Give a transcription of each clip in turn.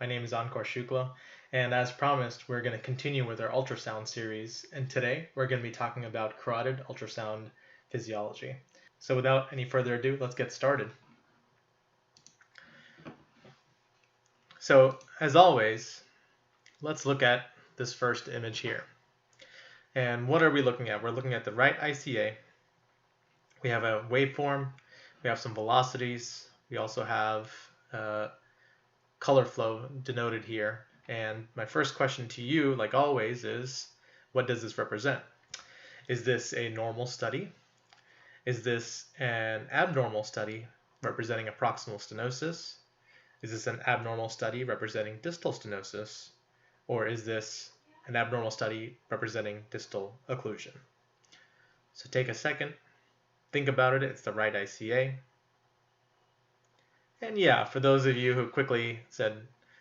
My name is Ankor Shukla, and as promised, we're going to continue with our ultrasound series. And today, we're going to be talking about carotid ultrasound physiology. So without any further ado, let's get started. So as always, let's look at this first image here. And what are we looking at? We're looking at the right ICA. We have a waveform, we have some velocities, we also have color flow denoted here. And my first question to you, like always, is what does this represent? Is this a normal study? Is this an abnormal study representing a proximal stenosis? Is this an abnormal study representing distal stenosis? Or is this an abnormal study representing distal occlusion? So take a second, think about it. It's the right ICA. And yeah, for those of you who quickly said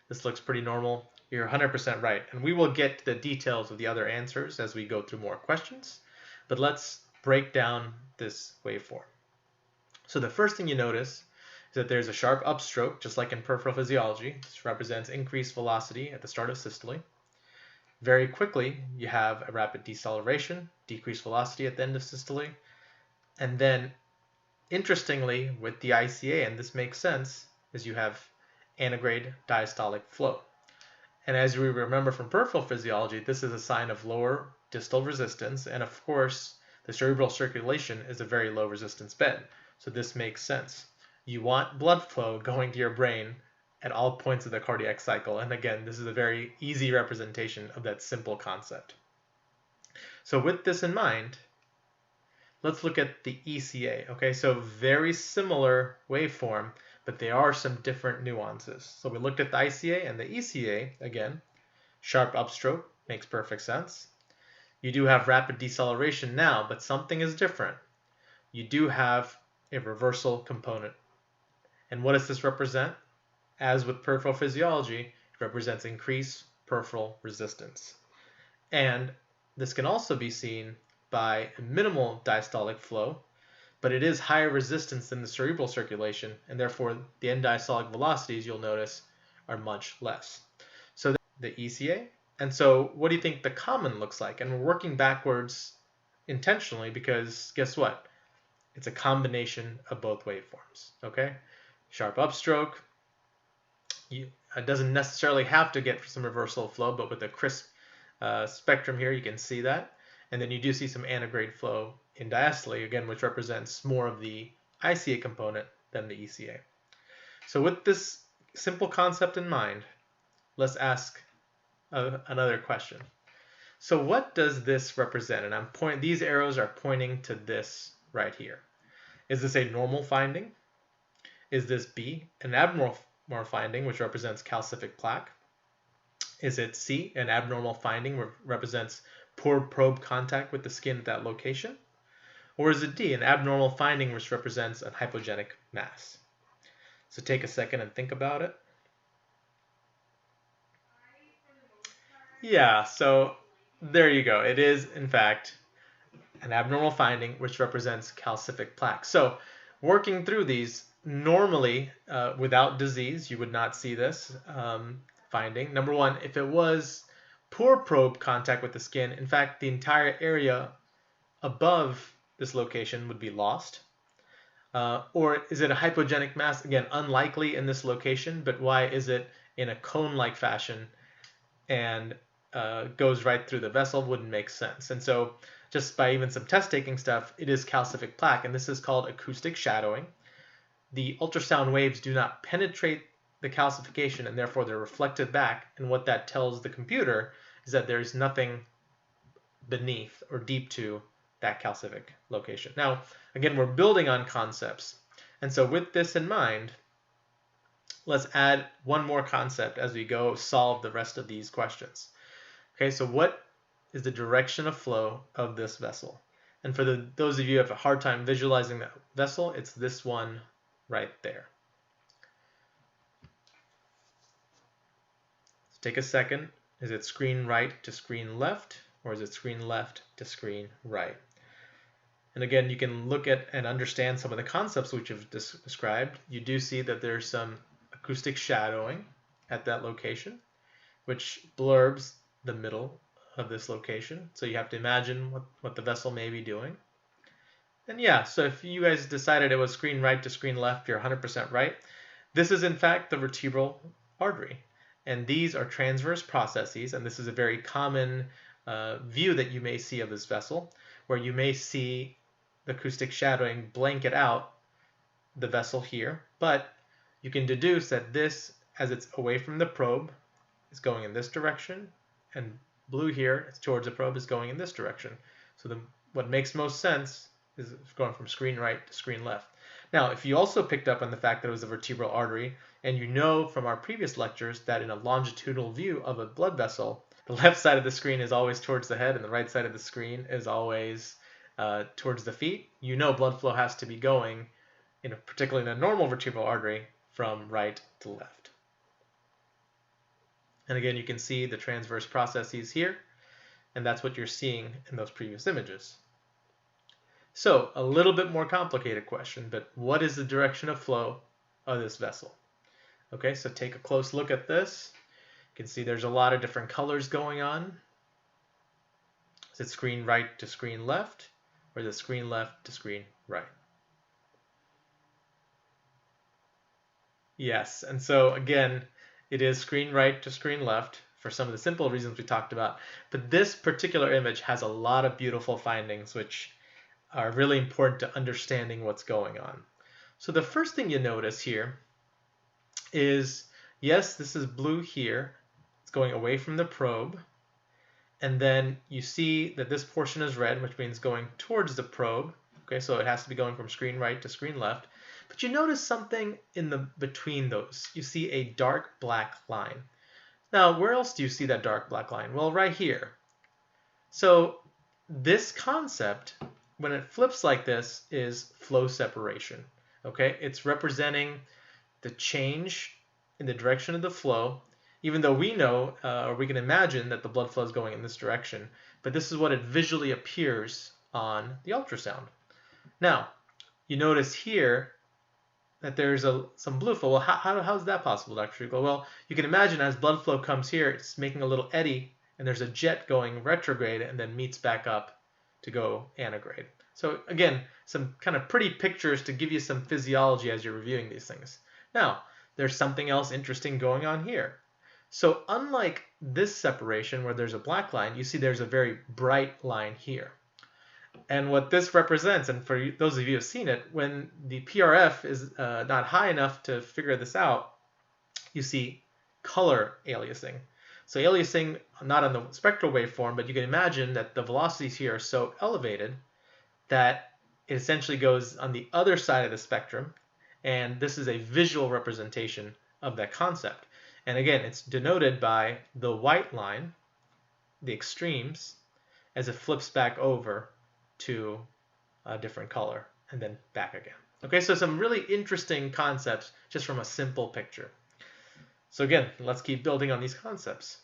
this looks pretty normal, you're 100% right. And we will get to the details of the other answers as we go through more questions. But let's break down this waveform. So the first thing you notice is that there's a sharp upstroke, just like in peripheral physiology. This represents increased velocity at the start of systole. Very quickly, you have a rapid deceleration, decreased velocity at the end of systole. And then interestingly, with the ICA, and this makes sense, is you have antegrade diastolic flow. And as we remember from peripheral physiology, this is a sign of lower distal resistance. And of course, the cerebral circulation is a very low resistance bed. So this makes sense. You want blood flow going to your brain at all points of the cardiac cycle. And again, this is a very easy representation of that simple concept. So with this in mind, let's look at the ECA. Okay, so very similar waveform, but there are some different nuances. So we looked at the ICA and the ECA. Again, sharp upstroke makes perfect sense. You do have rapid deceleration now, but something is different. You do have a reversal component. And what does this represent? As with peripheral physiology, it represents increased peripheral resistance. And this can also be seen by minimal diastolic flow, but it is higher resistance than the cerebral circulation, and therefore the end diastolic velocities, you'll notice, are much less. So the ECA. And so what do you think the common looks like? And we're working backwards intentionally because guess what? It's a combination of both waveforms, okay? Sharp upstroke. It doesn't necessarily have to get some reversal flow, but with a crisp spectrum here, you can see that. And then you do see some antegrade flow in diastole, again, which represents more of the ICA component than the ECA. So with this simple concept in mind, let's ask another question. So what does this represent? And these arrows are pointing to this right here. Is this a normal finding? Is this B, an abnormal finding, which represents calcific plaque? Is it C, an abnormal finding, which represents poor probe contact with the skin at that location? Or is it D, an abnormal finding which represents a hypogenic mass? So take a second and think about it. Yeah, so there you go. It is, in fact, an abnormal finding which represents calcific plaque. So working through these, normally, without disease, you would not see this finding. Number one, if it was poor probe contact with the skin, in fact, the entire area above this location would be lost. Or is it a hypogenic mass? Again, unlikely in this location, but why is it in a cone-like fashion and goes right through the vessel? Wouldn't make sense. And so just by even some test taking stuff, it is calcific plaque, and this is called acoustic shadowing. The ultrasound waves do not penetrate the calcification, and therefore they're reflected back, and what that tells the computer is that there's nothing beneath or deep to that calcific location. Now, again, we're building on concepts, and so with this in mind, let's add one more concept as we go solve the rest of these questions. Okay, so what is the direction of flow of this vessel? And for those of you who have a hard time visualizing that vessel, it's this one right there. So take a second. Is it screen right to screen left, or is it screen left to screen right? And again, you can look at and understand some of the concepts which I've described. You do see that there's some acoustic shadowing at that location, which blurbs the middle of this location. So you have to imagine what the vessel may be doing. And yeah, so if you guys decided it was screen right to screen left, you're 100% right. This is in fact the vertebral artery. And these are transverse processes, and this is a very common view that you may see of this vessel, where you may see the acoustic shadowing blanket out the vessel here, but you can deduce that this, as it's away from the probe, is going in this direction, and blue here, it's towards the probe, is going in this direction. So what makes most sense is going from screen right to screen left. Now, if you also picked up on the fact that it was a vertebral artery, and you know from our previous lectures that in a longitudinal view of a blood vessel, the left side of the screen is always towards the head and the right side of the screen is always towards the feet, you know blood flow has to be going, particularly in a normal vertebral artery, from right to left. And again, you can see the transverse processes here, and that's what you're seeing in those previous images. So, a little bit more complicated question, but what is the direction of flow of this vessel? Okay, so take a close look at this. You can see there's a lot of different colors going on. Is it screen right to screen left, or is it screen left to screen right? Yes, and so again, it is screen right to screen left for some of the simple reasons we talked about. But this particular image has a lot of beautiful findings, which are really important to understanding what's going on. So the first thing you notice here is, yes, this is blue here. It's going away from the probe. And then you see that this portion is red, which means going towards the probe. Okay, so it has to be going from screen right to screen left. But you notice something in the between those. You see a dark black line. Now, where else do you see that dark black line? Well, right here. So this concept, when it flips like this, is flow separation. Okay, it's representing the change in the direction of the flow, even though we know, or we can imagine that the blood flow is going in this direction, but this is what it visually appears on the ultrasound. Now, you notice here that there's some blue flow. Well, how is that possible, Dr. Schugle? Well, you can imagine as blood flow comes here, it's making a little eddy, and there's a jet going retrograde and then meets back up to go antegrade. So again, some kind of pretty pictures to give you some physiology as you're reviewing these things. Now, there's something else interesting going on here. So unlike this separation where there's a black line, you see there's a very bright line here. And what this represents, and for those of you who have seen it, when the PRF is not high enough to figure this out, you see color aliasing. So aliasing, not on the spectral waveform, but you can imagine that the velocities here are so elevated that it essentially goes on the other side of the spectrum, and this is a visual representation of that concept. And again, it's denoted by the white line, the extremes, as it flips back over to a different color and then back again. Okay, so some really interesting concepts just from a simple picture. So again, let's keep building on these concepts.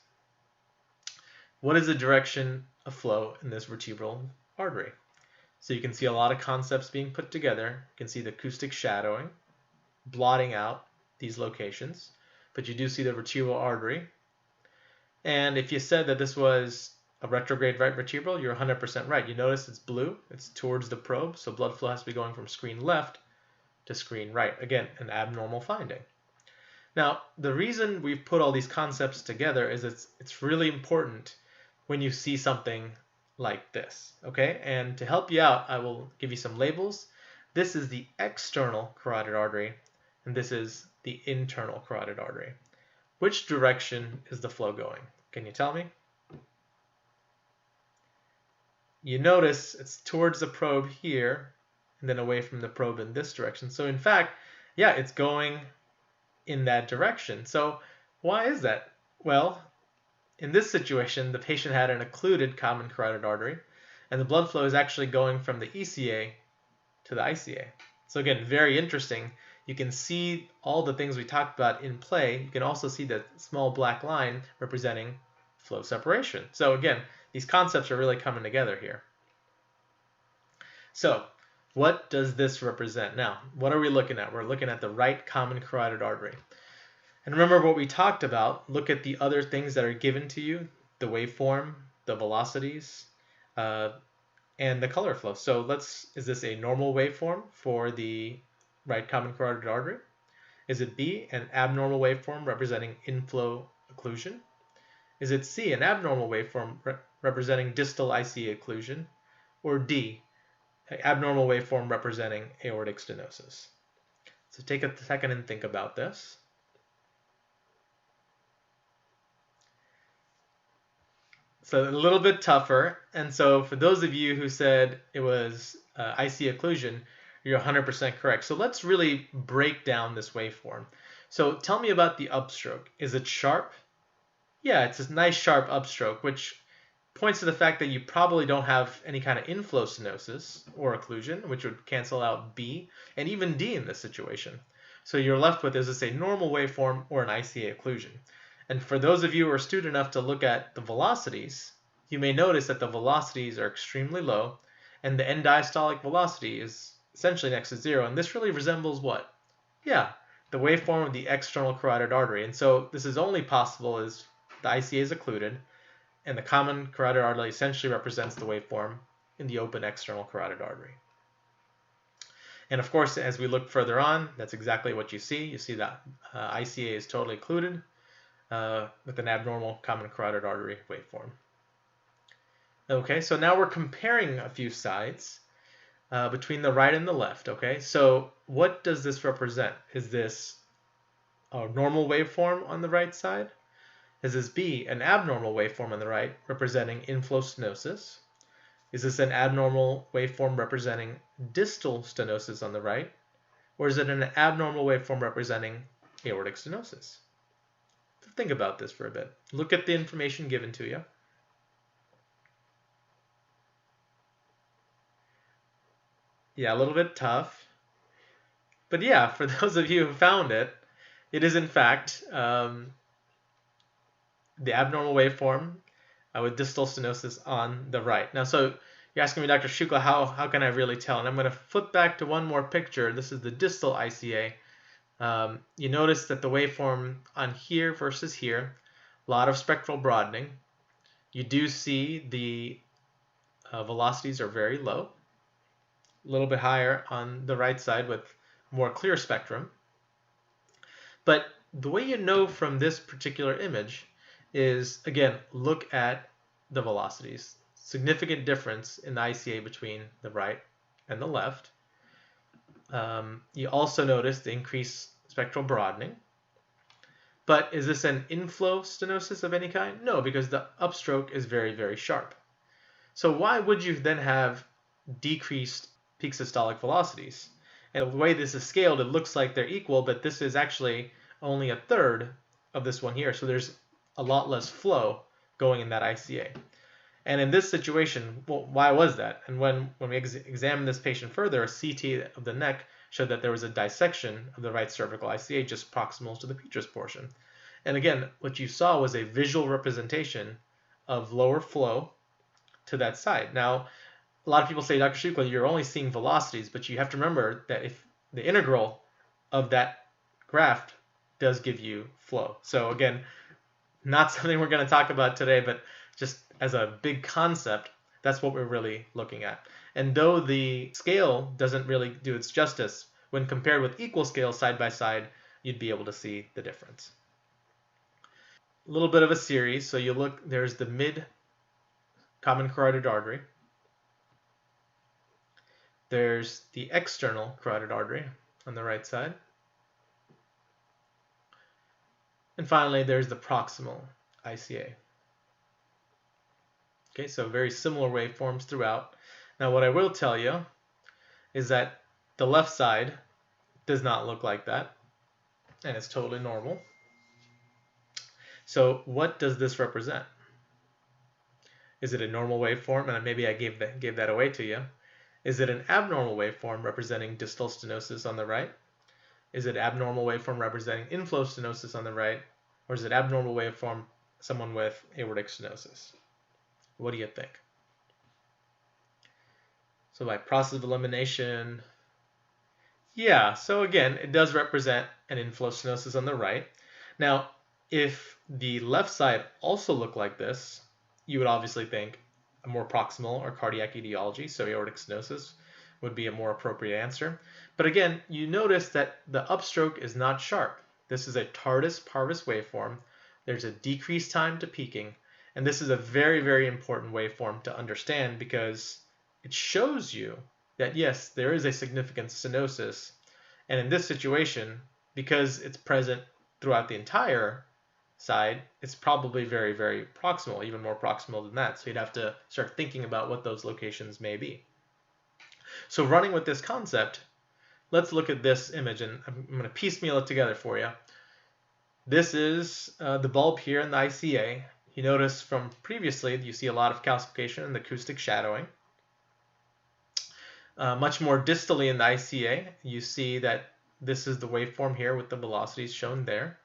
What is the direction of flow in this vertebral artery? So you can see a lot of concepts being put together. You can see the acoustic shadowing, blotting out these locations, but you do see the vertebral artery. And if you said that this was a retrograde right vertebral, you're 100% right. You notice it's blue, it's towards the probe, so blood flow has to be going from screen left to screen right. Again, an abnormal finding. Now, the reason we've put all these concepts together is it's really important when you see something like this, okay? And to help you out, I will give you some labels. This is the external carotid artery, and this is the internal carotid artery. Which direction is the flow going? Can you tell me? You notice it's towards the probe here, and then away from the probe in this direction. So in fact, yeah, it's going in that direction. So why is that? Well, in this situation, the patient had an occluded common carotid artery, and the blood flow is actually going from the ECA to the ICA. So again, very interesting. You can see all the things we talked about in play. You can also see the small black line representing flow separation. So again, these concepts are really coming together here. So what does this represent? Now, what are we looking at? We're looking at the right common carotid artery. And remember what we talked about. Look at the other things that are given to you, the waveform, the velocities, uh, and the color flow. So is this a normal waveform for the right common carotid artery? Is it B, an abnormal waveform representing inflow occlusion? Is it C, an abnormal waveform representing distal ICA occlusion? Or D, an abnormal waveform representing aortic stenosis? So take a second and think about this. So a little bit tougher. And so for those of you who said it was IC occlusion, you're 100% correct. So let's really break down this waveform. So tell me about the upstroke. Is it sharp? Yeah, it's a nice sharp upstroke, which points to the fact that you probably don't have any kind of inflow stenosis or occlusion, which would cancel out B and even D in this situation. So you're left with, is this a normal waveform or an ICA occlusion? And for those of you who are astute enough to look at the velocities, you may notice that the velocities are extremely low, and the end diastolic velocity is essentially next to zero. And this really resembles what? Yeah, the waveform of the external carotid artery. And so this is only possible as the ICA is occluded, and the common carotid artery essentially represents the waveform in the open external carotid artery. And of course, as we look further on, that's exactly what you see. You see that ICA is totally occluded with an abnormal common carotid artery waveform. Okay, so now we're comparing a few sides between the right and the left. Okay, so what does this represent? Is this a normal waveform on the right side? Is this B, an abnormal waveform on the right representing inflow stenosis? Is this an abnormal waveform representing distal stenosis on the right? Or is it an abnormal waveform representing aortic stenosis? Think about this for a bit. Look at the information given to you. Yeah, a little bit tough. But yeah, for those of you who found it, it is in fact the abnormal waveform with distal stenosis on the right. Now, so you're asking me, Dr. Shukla, how can I really tell? And I'm going to flip back to one more picture. This is the distal ICA. You notice that the waveform on here versus here, a lot of spectral broadening. You do see the velocities are very low, a little bit higher on the right side with more clear spectrum. But the way you know from this particular image is, again, look at the velocities. Significant difference in the ICA between the right and the left. You also notice the increased spectral broadening. But is this an inflow stenosis of any kind? No, because the upstroke is very, very sharp. So why would you then have decreased peak systolic velocities? And the way this is scaled, it looks like they're equal, but this is actually only a third of this one here. So there's a lot less flow going in that ICA. And in this situation, well, why was that? And when we examined this patient further, a CT of the neck showed that there was a dissection of the right cervical ICA just proximal to the petrous portion. And again, what you saw was a visual representation of lower flow to that side. Now, a lot of people say, Dr. Shukla, you're only seeing velocities, but you have to remember that if the integral of that graph does give you flow. So again, not something we're going to talk about today, but just as a big concept, that's what we're really looking at. And though the scale doesn't really do its justice, when compared with equal scales side by side, you'd be able to see the difference. A little bit of a series. So you look, there's the mid common carotid artery. There's the external carotid artery on the right side. And finally, there's the proximal ICA. Okay, so very similar waveforms throughout. Now, what I will tell you is that the left side does not look like that, and it's totally normal. So what does this represent? Is it a normal waveform? And maybe I gave that away to you. Is it an abnormal waveform representing distal stenosis on the right? Is it abnormal waveform representing inflow stenosis on the right? Or is it abnormal waveform someone with aortic stenosis? What do you think? So by process of elimination, yeah, so again, it does represent an inflow stenosis on the right. Now, if the left side also looked like this, you would obviously think a more proximal or cardiac etiology, so aortic stenosis, would be a more appropriate answer. But again, you notice that the upstroke is not sharp. This is a tardus parvus waveform. There's a decreased time to peaking, and this is a very, very important waveform to understand because it shows you that yes, there is a significant stenosis, and in this situation, because it's present throughout the entire side, it's probably very, very proximal, even more proximal than that. So you'd have to start thinking about what those locations may be. So running with this concept, let's look at this image, and I'm going to piecemeal it together for you. This is the bulb here in the ICA. You notice from previously you see a lot of calcification and acoustic shadowing. Much more distally in the ICA, you see that this is the waveform here with the velocities shown there.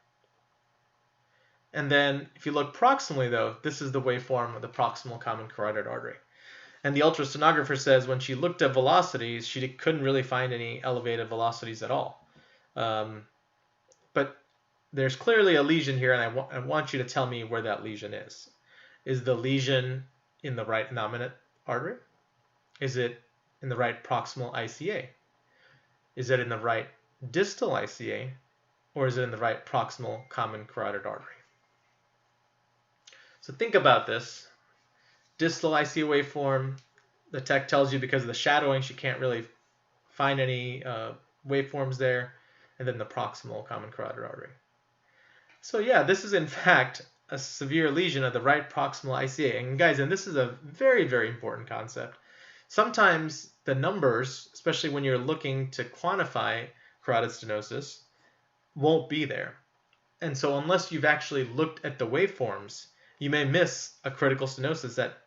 And then if you look proximally though, this is the waveform of the proximal common carotid artery. And the ultrasonographer says when she looked at velocities, she couldn't really find any elevated velocities at all. But there's clearly a lesion here, and I want you to tell me where that lesion is. Is the lesion in the right innominate artery? Is it in the right proximal ICA? Is it in the right distal ICA? Or is it in the right proximal common carotid artery? So think about this. Distal ICA waveform, the tech tells you because of the shadowing, she can't really find any waveforms there. And then the proximal common carotid artery. So yeah, this is in fact a severe lesion of the right proximal ICA. And guys, and this is a very, very important concept. Sometimes the numbers, especially when you're looking to quantify carotid stenosis, won't be there. And so unless you've actually looked at the waveforms, you may miss a critical stenosis that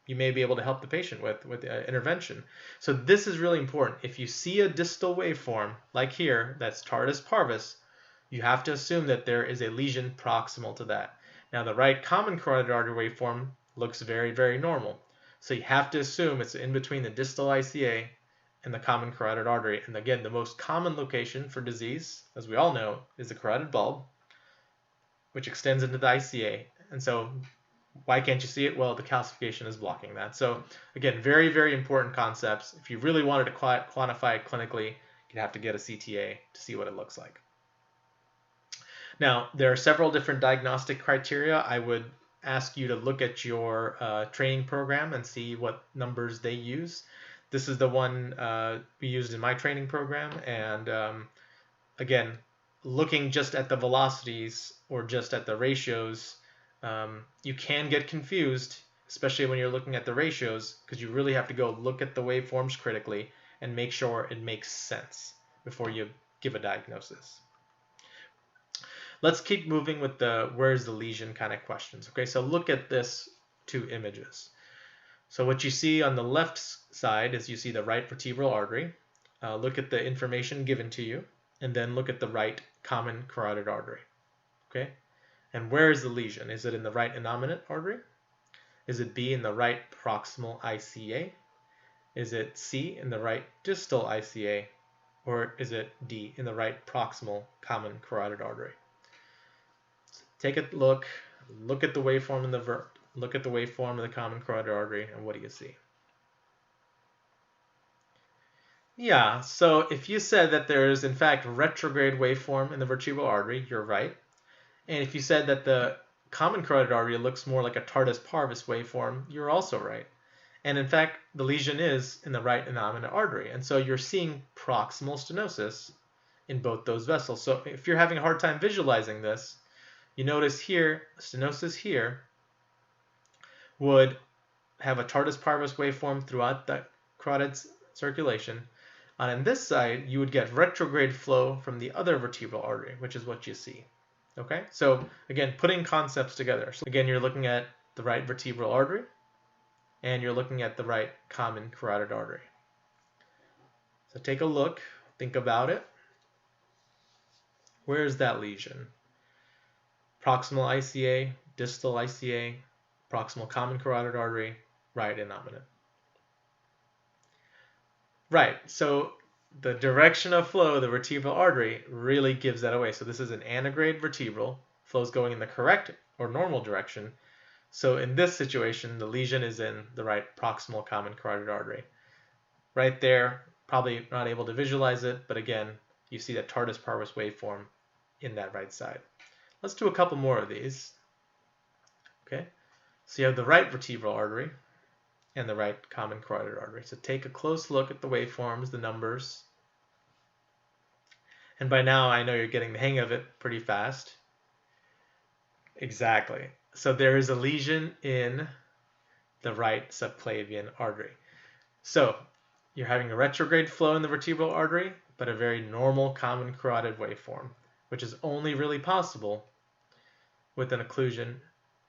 you may be able to help the patient with intervention. So this is really important. If you see a distal waveform, like here, that's tardus parvus, you have to assume that there is a lesion proximal to that. Now the right common carotid artery waveform looks very, very normal. So you have to assume it's in between the distal ICA and the common carotid artery. And again, the most common location for disease, as we all know, is the carotid bulb, which extends into the ICA. And so why can't you see it? Well, the calcification is blocking that. So again, very, very important concepts. If you really wanted to quantify it clinically, you'd have to get a CTA to see what it looks like. Now, there are several different diagnostic criteria. I would ask you to look at your training program and see what numbers they use. This is the one we used in my training program. And again, looking just at the velocities or just at the ratios, you can get confused, especially when you're looking at the ratios, because you really have to go look at the waveforms critically and make sure it makes sense before you give a diagnosis. Let's keep moving with the where's the lesion kind of questions. Okay, so look at this two images. So what you see on the left side is you see the right vertebral artery. Look at the information given to you, and then look at the right common carotid artery. Okay, and where is the lesion? Is it in the right innominate artery? Is it B in the right proximal ICA? Is it C in the right distal ICA? Or is it D in the right proximal common carotid artery? Take a look at the waveform in the look at the waveform of the common carotid artery, and what do you see? Yeah, so if you said that there is in fact retrograde waveform in the vertebral artery, you're right. And if you said that the common carotid artery looks more like a tardus parvus waveform, you're also right. And in fact, the lesion is in the right innominate artery, and so you're seeing proximal stenosis in both those vessels. So if you're having a hard time visualizing this, you notice here, stenosis here would have a tardus parvus waveform throughout the carotid circulation. And on this side, you would get retrograde flow from the other vertebral artery, which is what you see. Okay, so again, putting concepts together. So again, you're looking at the right vertebral artery, and you're looking at the right common carotid artery. So take a look, think about it. Where is that lesion? Proximal ICA, distal ICA, proximal common carotid artery, right innominate. Right, so the direction of flow of the vertebral artery really gives that away. So this is an antegrade vertebral. flow is going in the correct or normal direction. So in this situation, the lesion is in the right proximal common carotid artery. Right there, probably not able to visualize it, but again, you see that tardus parvus waveform in that right side. Let's do a couple more of these. Okay, so you have the right vertebral artery and the right common carotid artery. So take a close look at the waveforms, the numbers. And by now, I know you're getting the hang of it pretty fast. Exactly. So there is a lesion in the right subclavian artery. So you're having a retrograde flow in the vertebral artery, but a very normal common carotid waveform, which is only really possible with an occlusion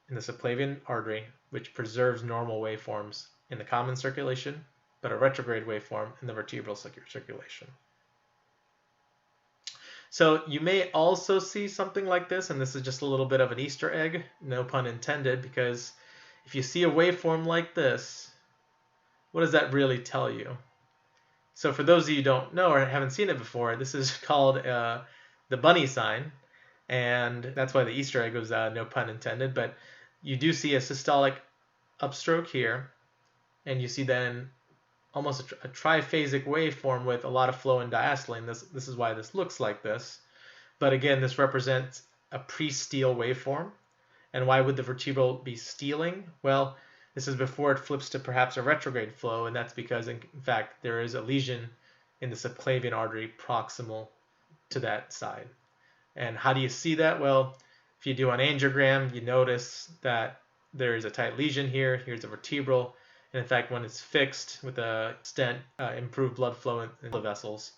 in the subclavian artery, which preserves normal waveforms in the common circulation, but a retrograde waveform in the vertebral circulation. So you may also see something like this, and this is just a little bit of an Easter egg, no pun intended, because if you see a waveform like this, what does that really tell you? So for those of you who don't know or haven't seen it before, this is called the bunny sign, and that's why the Easter egg was no pun intended, but you do see a systolic upstroke here, and you see then almost a triphasic waveform with a lot of flow in diastole. This is why this looks like this. But again, this represents a pre-steal waveform. And why would the vertebral be stealing? Well, this is before it flips to perhaps a retrograde flow, and that's because, in fact, there is a lesion in the subclavian artery proximal to that side. And how do you see that? Well, if you do an angiogram, you notice that there is a tight lesion here. Here's a vertebral. And in fact, when it's fixed with a stent, improved blood flow in the vessels.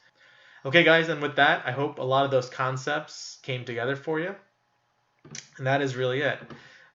Okay, guys, and with that, I hope a lot of those concepts came together for you. And that is really it.